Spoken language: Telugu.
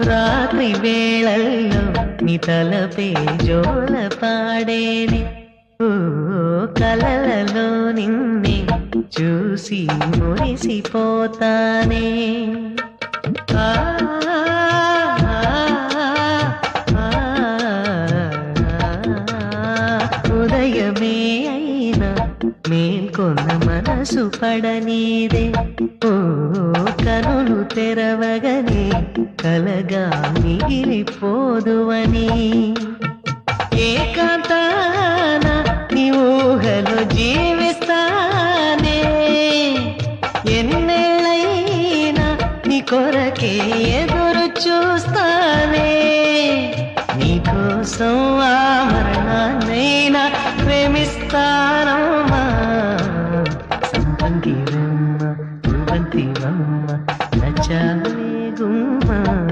రాత్రి వేళల్లో నీ తలపే జోల పాడేనే. ఓ కలలలో నిన్నే చూసి మురిసిపోతానే. ఆ ఉదయమే అయినా మేల్కొన్న మనసు పడనీదే. ఓ కనులు తెరవగనే కలగా మిగిలిపోదువని. ఏకాంతాన నీ ఊహలో జీవిస్తానే. ఎన్నేళ్ళైనా నీ కొరకే ఎదురు చూస్తానే. నీకోసం ఆ మరణాన్నైనా ప్రేమిస్తానమ్మా. సంపంగి రమ్మ నువ్వంతి వమ్మ నచ్చావే గుమ్మ.